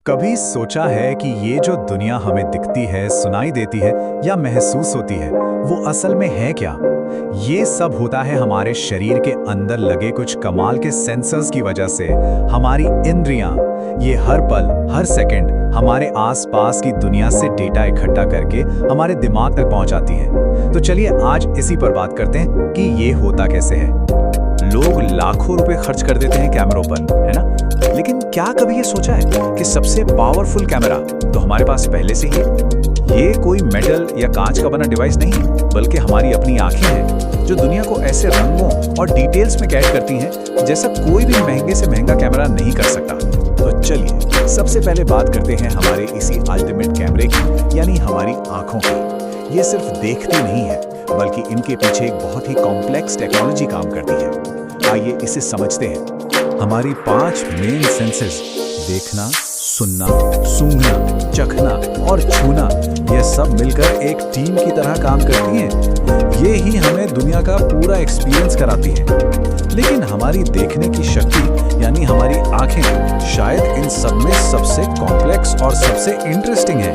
कभी सोचा है कि ये जो दुनिया हमें दिखती है, सुनाई देती है या महसूस होती है, वो असल में है क्या? ये सब होता है हमारे शरीर के अंदर लगे कुछ कमाल के सेंसर्स की वजह से। हमारी इंद्रियां, ये हर पल, हर सेकंड हमारे आसपास की दुनिया से डेटा इकट्ठा करके हमारे दिमाग तक पहुंचाती है। तो चलिए आज इसी पर बात करते हैं कि ये होता कैसे है। लोग लाखों रुपए खर्च कर देते हैं कैमरों पर, है ना? लेकिन क्या कभी ये सोचा है कि सबसे पावरफुल कैमरा तो हमारे पास पहले से ही है? ये कोई मेटल या कांच का बना डिवाइस नहीं, बल्कि हमारी अपनी आंखें हैं जो दुनिया को ऐसे रंगों और डिटेल्स में कैद करती हैं जैसा कोई भी महंगे से महंगा कैमरा नहीं कर सकता। तो चलिए सबसे पहले बात करते हैं हमारे इसी अल्टीमेट कैमरे की, यानी हमारी आंखों की। ये सिर्फ देखती नहीं है, बल्कि इनके पीछे एक बहुत ही कॉम्प्लेक्स टेक्नोलॉजी काम करती है। आइए इसे समझते हैं। हमारी 5 मेन सेंसेस, देखना, सुनना, सूंघना, चखना और छूना, ये सब मिलकर एक टीम की तरह काम करती हैं। ये ही हमें दुनिया का पूरा एक्सपीरियंस कराती है। लेकिन हमारी देखने की शक्ति यानी हमारी आंखें शायद इन सब में सबसे कॉम्प्लेक्स और सबसे इंटरेस्टिंग है।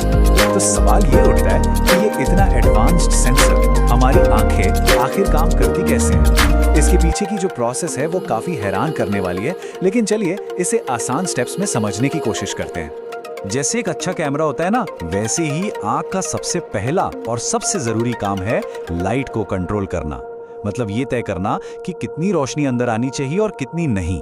तो सवाल ये उठता है कि ये इतना एडवांस्ड सेंसर, हमारी आंखें आखिर काम करती कैसे हैं? इसके पीछे की जो प्रोसेस है वो काफी हैरान करने वाली है, लेकिन चलिए इसे आसान स्टेप्स में समझने की कोशिश करते हैं। जैसे एक अच्छा कैमरा होता है ना, वैसे ही आंख का सबसे पहला और सबसे जरूरी काम है लाइट को कंट्रोल करना। मतलब ये तय करना कि कितनी रोशनी अंदर आनी चाहिए और कितनी नहीं।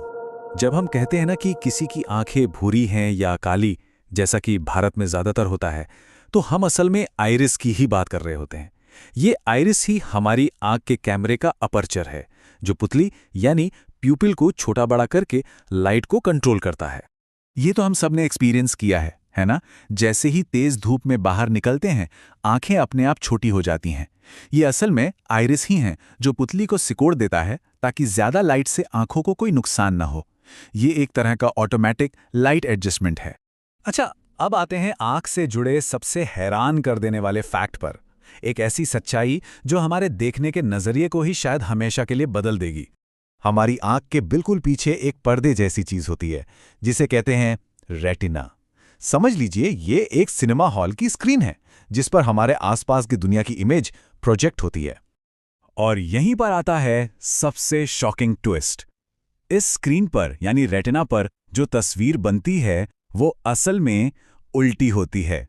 जब हम कहते हैं ना कि किसी की आंखें भूरी हैं या काली, जैसा कि भारत में ज्यादातर होता है, तो हम असल में आइरिस की ही बात कर रहे होते हैं। ये आइरिस ही हमारी आंख के कैमरे का अपर्चर है, जो पुतली यानी प्यूपिल को छोटा बड़ा करके लाइट को कंट्रोल करता है। ये तो हम सब ने एक्सपीरियंस किया है ना? जैसे ही तेज धूप में बाहर निकलते हैं, आंखें अपने आप छोटी हो जाती हैं। ये असल में आइरिस ही हैं जो पुतली को सिकोड़ देता है ताकि ज्यादा लाइट से आंखों को कोई नुकसान ना हो। ये एक तरह का ऑटोमेटिक लाइट एडजस्टमेंट है। अच्छा, अब आते हैं आंख से जुड़े सबसे हैरान कर देने वाले फैक्ट पर। एक ऐसी सच्चाई जो हमारे देखने के नजरिए को ही शायद हमेशा के लिए बदल देगी। हमारी आंख के बिल्कुल पीछे एक पर्दे जैसी चीज होती है, जिसे कहते हैं रेटिना। समझ लीजिए ये एक सिनेमा हॉल की स्क्रीन है जिस पर हमारे आसपास की दुनिया की इमेज प्रोजेक्ट होती है। और यहीं पर आता है सबसे शॉकिंग ट्विस्ट। इस स्क्रीन पर यानी रेटिना पर जो तस्वीर बनती है वो असल में उल्टी होती है।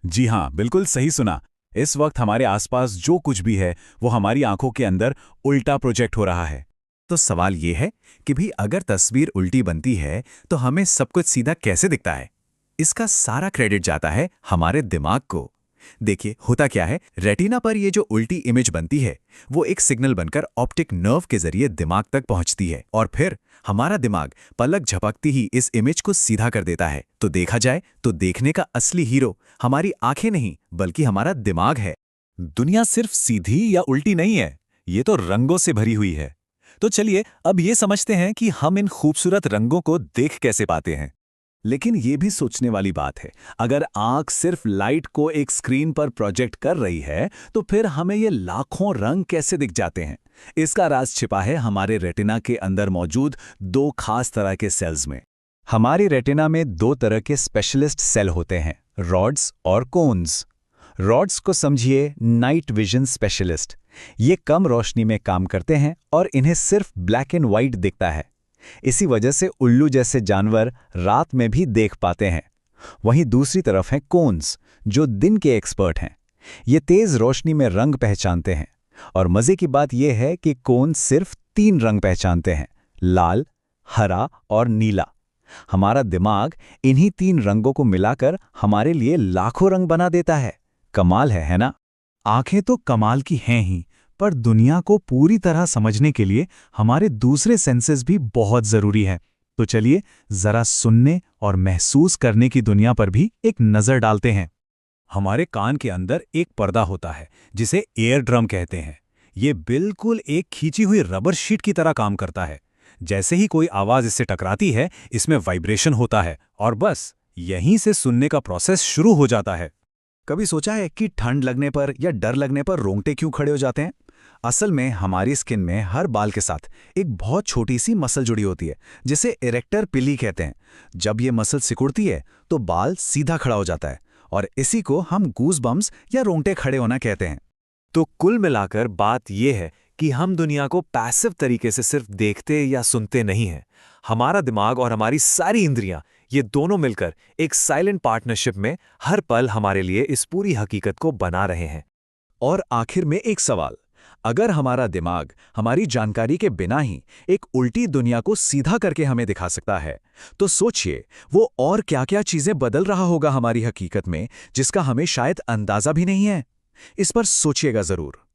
जी हां, बिल्कुल सही सुना। इस वक्त हमारे आसपास जो कुछ भी है वो हमारी आंखों के अंदर उल्टा प्रोजेक्ट हो रहा है। तो सवाल ये है कि भी अगर तस्वीर उल्टी बनती है तो हमें सब कुछ सीधा कैसे दिखता है? इसका सारा क्रेडिट जाता है हमारे दिमाग को। देखिए होता क्या है, रेटिना पर ये जो उल्टी इमेज बनती है वो एक सिग्नल बनकर ऑप्टिक नर्व के जरिए दिमाग तक पहुंचती है, और फिर हमारा दिमाग पलक झपकती ही इस इमेज को सीधा कर देता है। तो देखा जाए तो देखने का असली हीरो हमारी आंखें नहीं, बल्कि हमारा दिमाग है। दुनिया सिर्फ सीधी या उल्टी नहीं है, ये तो रंगों से भरी हुई है। तो चलिए अब ये समझते हैं कि हम इन खूबसूरत रंगों को देख कैसे पाते हैं। लेकिन ये भी सोचने वाली बात है, अगर आंख सिर्फ लाइट को एक स्क्रीन पर प्रोजेक्ट कर रही है तो फिर हमें ये लाखों रंग कैसे दिख जाते हैं? इसका राज छिपा है हमारे रेटिना के अंदर मौजूद 2 खास तरह के सेल्स में। हमारी रेटिना में 2 तरह के स्पेशलिस्ट सेल होते हैं, रॉड्स और कोन्स। रॉड्स को समझिए नाइट विजन स्पेशलिस्ट। ये कम रोशनी में काम करते हैं और इन्हें सिर्फ ब्लैक एंड व्हाइट दिखता है। इसी वजह से उल्लू जैसे जानवर रात में भी देख पाते हैं। वहीं दूसरी तरफ हैं कोन्स, जो दिन के एक्सपर्ट हैं। ये तेज रोशनी में रंग पहचानते हैं, और मजे की बात यह है कि कोन सिर्फ 3 रंग पहचानते हैं, लाल, हरा और नीला। हमारा दिमाग इन्हीं 3 रंगों को मिलाकर हमारे लिए लाखों रंग बना देता है। कमाल है ना? आंखें तो कमाल की हैं ही, पर दुनिया को पूरी तरह समझने के लिए हमारे दूसरे सेंसेस भी बहुत जरूरी है। तो चलिए जरा सुनने और महसूस करने की दुनिया पर भी एक नजर डालते हैं। हमारे कान के अंदर एक पर्दा होता है जिसे एयर ड्रम कहते हैं। ये बिल्कुल एक खींची हुई रबर शीट की तरह काम करता है। जैसे ही कोई आवाज इससे टकराती है, इसमें वाइब्रेशन होता है और बस यहीं से सुनने का प्रोसेस शुरू हो जाता है। कभी सोचा है कि ठंड लगने पर या डर लगने पर रोंगटे क्यों खड़े हो जाते हैं? असल में हमारी स्किन में हर बाल के साथ एक बहुत छोटी सी मसल जुड़ी होती है, जिसे इरेक्टर पिली कहते हैं। जब ये मसल सिकुड़ती है तो बाल सीधा खड़ा हो जाता है, और इसी को हम गूज बम्स या रोंगटे खड़े होना कहते हैं। तो कुल मिलाकर बात यह है कि हम दुनिया को पैसिव तरीके से सिर्फ देखते या सुनते नहीं हैं। हमारा दिमाग और हमारी सारी इंद्रियां, ये दोनों मिलकर एक साइलेंट पार्टनरशिप में हर पल हमारे लिए इस पूरी हकीकत को बना रहे हैं। और आखिर में एक सवाल, अगर हमारा दिमाग हमारी जानकारी के बिना ही एक उल्टी दुनिया को सीधा करके हमें दिखा सकता है, तो सोचिए वो और क्या-क्या चीजें बदल रहा होगा हमारी हकीकत में, जिसका हमें शायद अंदाजा भी नहीं है। इस पर सोचिएगा जरूर।